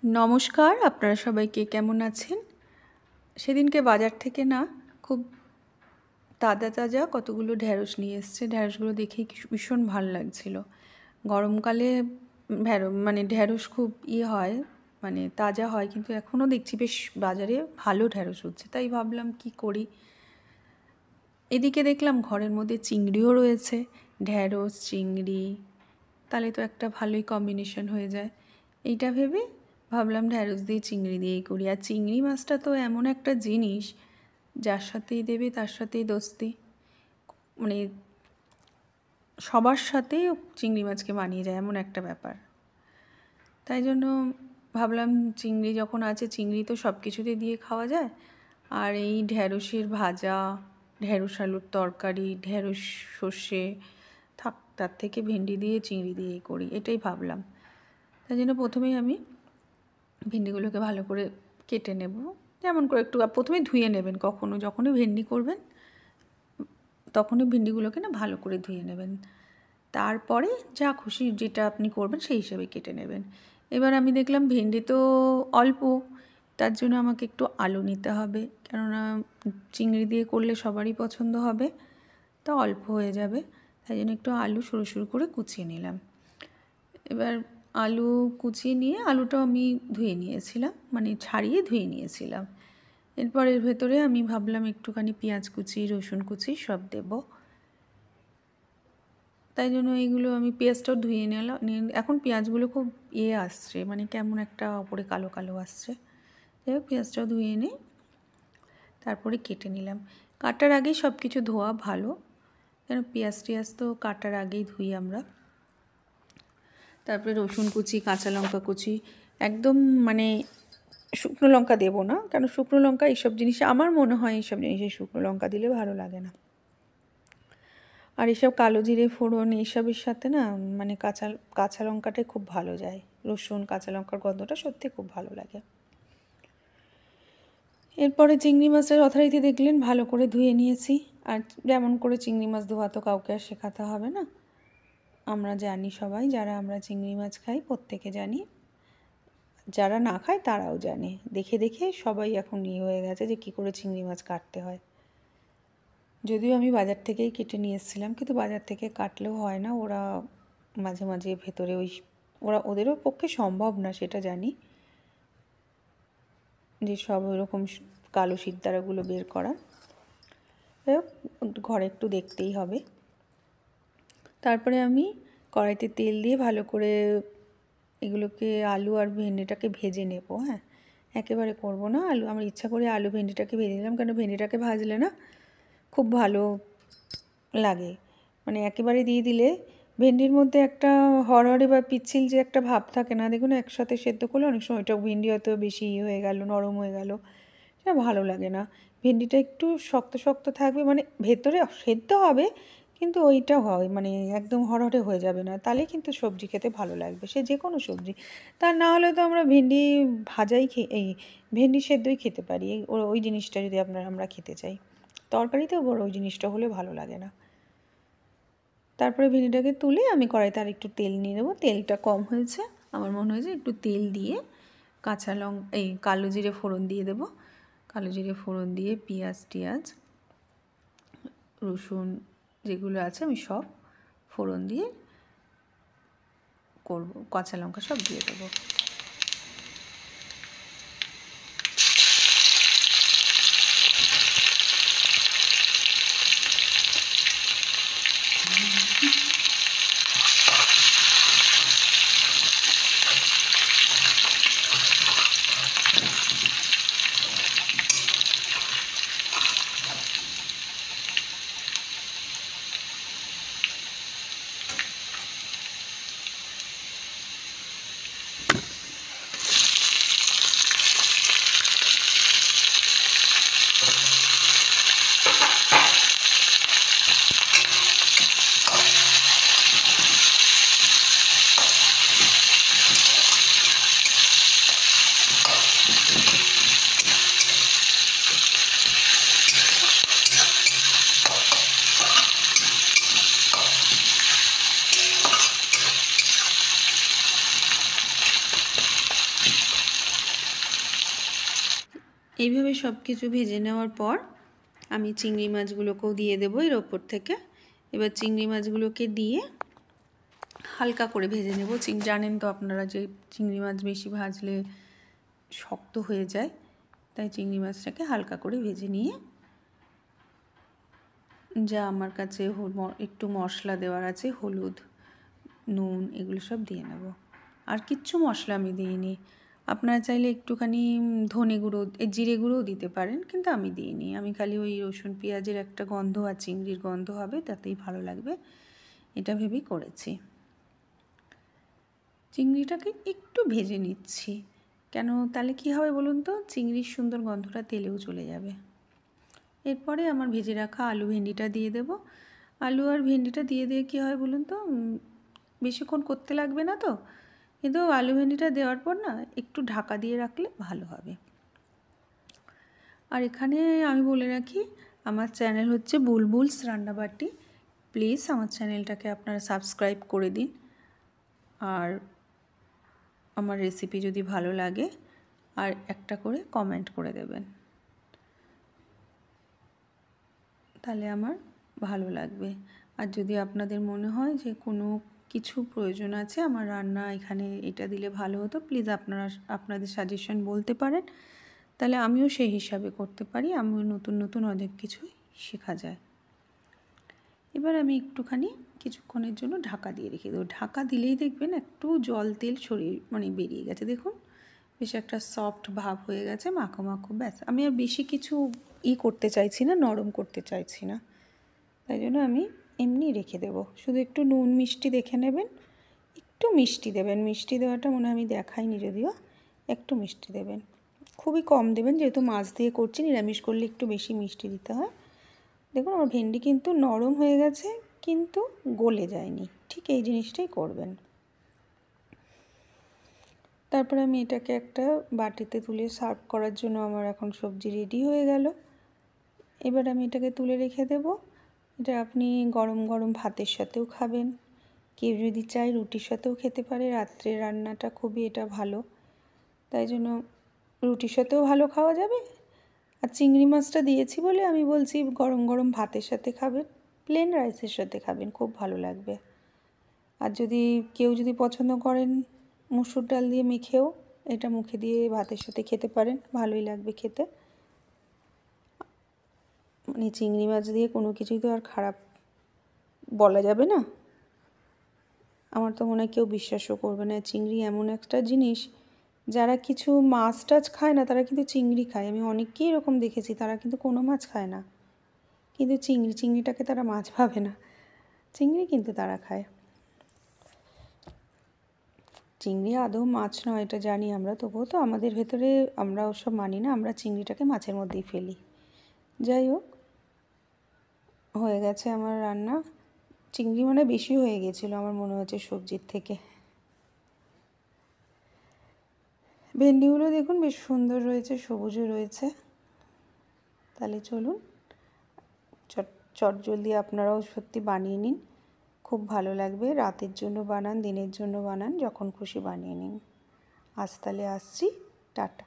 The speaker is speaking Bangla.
নমস্কার, আপনারা সবাইকে কেমন আছেন? সেদিনকে বাজার থেকে না খুব তাজা তাজা কতগুলো ঢ্যাঁড়স নিয়ে এসছে। ঢ্যাঁড়সগুলো দেখেই ভীষণ ভাল লাগছিল। গরমকালে মানে ঢ্যাঁড়স খুব হয়, মানে তাজা হয়, কিন্তু এখনও দেখছি বেশ বাজারে ভালো ঢ্যাঁড়স হচ্ছে। তাই ভাবলাম কি করি। এদিকে দেখলাম ঘরের মধ্যে চিংড়িও রয়েছে। ঢ্যাঁড়স, চিংড়ি, তাহলে তো একটা ভালোই কম্বিনেশন হয়ে যায়। এইটা ভেবে ভাবলাম ঢ্যাঁড়স দিয়ে চিংড়ি দিয়েই করি। আর চিংড়ি মাছটা তো এমন একটা জিনিস, যার সাথেই দেবে তার সাথেই দোস্তি। মানে সবার সাথেই চিংড়ি মাছকে মানিয়ে যায়, এমন একটা ব্যাপার। তাই জন্য ভাবলাম চিংড়ি যখন আছে, চিংড়ি তো সব কিছুতে দিয়ে খাওয়া যায়। আর এই ঢ্যাঁড়সের ভাজা, ঢ্যাঁড়স আলুর তরকারি, ঢ্যাঁড়স সর্ষে থাক, তার থেকে ভেন্ডি দিয়ে চিংড়ি দিয়েই করি, এটাই ভাবলাম। তাই জন্য প্রথমেই আমি ভেন্ডিগুলোকে ভালো করে কেটে নেব। যেমন করে একটু প্রথমে ধুয়ে নেবেন, যখনই ভেন্ডি করবেন তখনই ভেন্ডিগুলোকে না ভালো করে ধুয়ে নেবেন। তারপরে যা খুশি যেটা আপনি করবেন সেই হিসেবে কেটে নেবেন। এবার আমি দেখলাম ভেন্ডি তো অল্প, তার জন্য আমাকে একটু আলু নিতে হবে, কেননা চিংড়ি দিয়ে করলে সবারই পছন্দ হবে, তা অল্প হয়ে যাবে। তাই জন্য একটু আলু সরু সরু করে কুচিয়ে নিলাম। এবার আলু কুচিয়ে নিয়ে আলুটাও আমি ধুয়ে নিয়েছিলাম, মানে ছাড়িয়ে ধুয়ে নিয়েছিলাম। এরপর এর ভেতরে আমি ভাবলাম একটুখানি পেঁয়াজ কুচি, রসুন কুচি সব দেব। তাই জন্য এইগুলো আমি পেঁয়াজটাও ধুয়ে নিলাম। এখন পেঁয়াজগুলো খুব আসছে, মানে কেমন একটা ওপরে কালো কালো আসছে। যাই হোক, পেঁয়াজটাও ধুয়ে নিই, তারপরে কেটে নিলাম। কাটার আগেই সব কিছু ধোয়া ভালো, কেন পেঁয়াজ টিয়াজ তো কাটার আগেই ধুই আমরা। তারপরে রসুন কুচি, কাঁচা লঙ্কা কুচি, একদম মানে শুকনো লঙ্কা দেবো না, কারণ শুকনো লঙ্কা এইসব জিনিসে আমার মনে হয় এইসব জিনিসে শুকনো লঙ্কা দিলে ভালো লাগে না। আর এসব কালো জিরে ফোড়ন এইসবের সাথে না মানে কাঁচা লঙ্কাটাই খুব ভালো যায়। রসুন কাঁচা লঙ্কার গন্ধটা সত্যি খুব ভালো লাগে। এরপরে চিংড়ি মাছের যথারীতি দেখলেন ভালো করে ধুয়ে নিয়েছি। আর যেমন করে চিংড়ি মাছ ধোয়া তো কাউকে আর শেখাতে হবে না, আমরা জানি সবাই, যারা আমরা চিংড়ি মাছ খাই প্রত্যেকে জানি, যারা না খায় তারাও জানে। দেখে দেখে সবাই এখন হয়ে গেছে যে কী করে চিংড়ি মাছ কাটতে হয়। যদিও আমি বাজার থেকেই কেটে নিয়ে এসেছিলাম, কিন্তু বাজার থেকে কাটলেও হয় না, ওরা মাঝে মাঝে ভেতরে ওদেরও পক্ষে সম্ভব না, সেটা জানি, যে সব ওরকম কালো শিরদাঁড়াগুলো বের করা। ঘরে একটু দেখতেই হবে। তারপরে আমি কড়াইতে তেল দিয়ে ভালো করে এগুলোকে আলু আর ভেন্ডিটাকে ভেজে নেব। হ্যাঁ, একেবারে করব না, আমার ইচ্ছা করে আলু ভেন্ডিটাকে ভেজে নিলাম, কারণ ভেন্ডিটাকে ভাজলে না খুব ভালো লাগে। মানে একেবারে দিয়ে দিলে ভেন্ডির মধ্যে একটা হরহরে বা পিচ্ছিল যে একটা ভাব থাকে না, দেখুন একসাথে সেদ্ধ করলে অনেক সময় ওইটা ভেন্ডি হয়তো বেশি হয়ে গেল, নরম হয়ে গেল, সেটা ভালো লাগে না। ভেন্ডিটা একটু শক্ত শক্ত থাকবে, মানে ভেতরে সেদ্ধ হবে কিন্তু ওইটা হয় মানে একদম হরহরে হয়ে যাবে না, তাহলে কিন্তু সবজি খেতে ভালো লাগবে, সে যে কোনো সবজি। তা না হলে তো আমরা ভেন্ডি ভাজাই ভেন্ডি সেদ্ধই খেতে পারি, ওই জিনিসটা যদি আমরা খেতে চাই। তরকারিতেও বড় ওই জিনিসটা হলে ভালো লাগে না। তারপরে ভেন্ডিটাকে তুলে আমি কড়াইতে আর একটু তেল নিয়ে নেবো। তেলটা কম হয়েছে, আমার মনে হয়েছে একটু তেল দিয়ে কালো জিরে ফোড়ন দিয়ে দেবো। কালো জিরে ফোড়ন দিয়ে পেঁয়াজ টিয়াজ রসুন যেগুলো আছে আমি সব ফোড়ন দিয়ে করবো, কাঁচা লঙ্কা সব দিয়ে দেবো। এইভাবে সব কিছু ভেজে নেওয়ার পর আমি চিংড়ি মাছগুলোকেও দিয়ে দেবো এর ওপর থেকে। এবার চিংড়ি মাছগুলোকে দিয়ে হালকা করে ভেজে নেব। জানেন তো আপনারা যে চিংড়ি মাছ বেশি ভাজলে শক্ত হয়ে যায়, তাই চিংড়ি মাছটাকে হালকা করে ভেজে নিয়ে যা আমার কাছে একটু মশলা দেওয়ার আছে, হলুদ, নুন, এগুলো সব দিয়ে নেব। আর কিচ্ছু মশলা আমি দিইনি। আপনারা চাইলে একটুখানি ধনে গুঁড়ো, জিরে গুঁড়োও দিতে পারেন, কিন্তু আমি দিইনি। আমি খালি ওই রসুন পেঁয়াজের একটা গন্ধ আর চিংড়ির গন্ধ হবে, তাতেই ভালো লাগবে, এটা ভেবেই করেছি। চিংড়িটাকে একটু ভেজে নিচ্ছি, কেন তাহলে কী হবে বলুন তো, চিংড়ির সুন্দর গন্ধটা তেলেও চলে যাবে। এরপরে আমার ভেজে রাখা আলু ভেন্ডিটা দিয়ে দেব। আলু আর ভেন্ডিটা দিয়ে কী হয় বলুন তো, বেশিক্ষণ করতে লাগবে না তো, কিন্তু আলু ভেন্ডিটা দেওয়ার পর না একটু ঢাকা দিয়ে রাখলে ভালো হবে। আর এখানে আমি বলে রাখি, আমার চ্যানেল হচ্ছে বুলবুলস রান্নাবাটি। প্লিজ আমার চ্যানেলটাকে আপনারা সাবস্ক্রাইব করে দিন, আর আমার রেসিপি যদি ভালো লাগে আর একটা করে কমেন্ট করে দেবেন, তাহলে আমার ভালো লাগবে। আর যদি আপনাদের মনে হয় যে কোনো কিছু প্রয়োজন আছে আমার রান্না এখানে এটা দিলে ভালো হতো, প্লিজ আপনারা আপনাদের সাজেশন বলতে পারেন, তাহলে আমিও সেই হিসাবে করতে পারি। আমিও নতুন নতুন অনেক কিছুই শেখা যায়। এবার আমি একটুখানি কিছুক্ষণের জন্য ঢাকা দিয়ে রেখে দেবো। ঢাকা দিলেই দেখবেন একটু জল তেল বেরিয়ে গেছে, দেখুন বেশ একটা সফট ভাব হয়ে গেছে, মাখো মাখো। ব্যাস, আমি আর বেশি কিছু করতে চাইছি না, নরম করতে চাইছি না, তাই জন্য আমি এমনি রেখে দেব। শুধু একটু নুন মিষ্টি দেখে নেবেন, একটু মিষ্টি দেবেন। মিষ্টি দেওয়াটা মনে হয় আমি দেখাইনি, যদিও একটু মিষ্টি দেবেন, খুবই কম দেবেন, যেহেতু মাছ দিয়ে করছি। নিরামিষ করলে একটু বেশি মিষ্টি দিতে হয়। দেখুন আমার ভেন্ডি কিন্তু নরম হয়ে গেছে, কিন্তু গলে যায়নি, ঠিক এই জিনিসটাই করবেন। তারপরে আমি এটাকে একটা বাটিতে তুলে সার্ভ করার জন্য আমার এখন সবজি রেডি হয়ে গেল। এবার আমি এটাকে তুলে রেখে দেব। এটা আপনি গরম গরম ভাতের সাথেও খাবেন, কেউ যদি চায় রুটির সাথেও খেতে পারে। রাত্রে রান্নাটা খুবই এটা ভালো, তাই জন্য রুটির সাথেও ভালো খাওয়া যাবে। আর চিংড়ি মাছটা দিয়েছি বলে আমি বলছি গরম গরম ভাতের সাথে খাবেন, প্লেন রাইসের সাথে খাবেন, খুব ভালো লাগবে। আর কেউ যদি পছন্দ করেন মুসুর ডাল দিয়ে মেখেও এটা মুখে দিয়ে ভাতের সাথে খেতে পারেন, ভালোই লাগবে খেতে। মানে চিংড়ি মাছ দিয়ে কোনো কিছুই তো আর খারাপ বলা যাবে না। আমার তো মনে হয় কেউ বিশ্বাসও করবে না। চিংড়ি এমন একটা জিনিস, যারা কিছু মাছ টাছ খায় না তারা কিন্তু চিংড়ি খায়। আমি অনেককেই এরকম দেখেছি, তারা কিন্তু কোনো মাছ খায় না, কিন্তু চিংড়িটাকে তারা মাছ ভাবে না, চিংড়ি কিন্তু তারা খায়। চিংড়ি আদৌ মাছ নয় এটা জানি আমরা, তবুও তো আমাদের ভেতরে আমরা ওসব মানি না, আমরা চিংড়িটাকে মাছের মধ্যেই ফেলি। যাই হোক, হয়ে গেছে আমার রান্না। চিংড়ি মানে বেশি হয়ে গেছিলো আমার মনে হচ্ছে সবজির থেকে। ভেন্ডিগুলো দেখুন বেশ সুন্দর রয়েছে, সবুজও রয়েছে। তাহলে চলুন চটজলদি আপনারাও সত্যি বানিয়ে নিন, খুব ভালো লাগবে। রাতের জন্য বানান, দিনের জন্য বানান, যখন খুশি বানিয়ে নিন। আজ তাহলে আসছি, টাটা।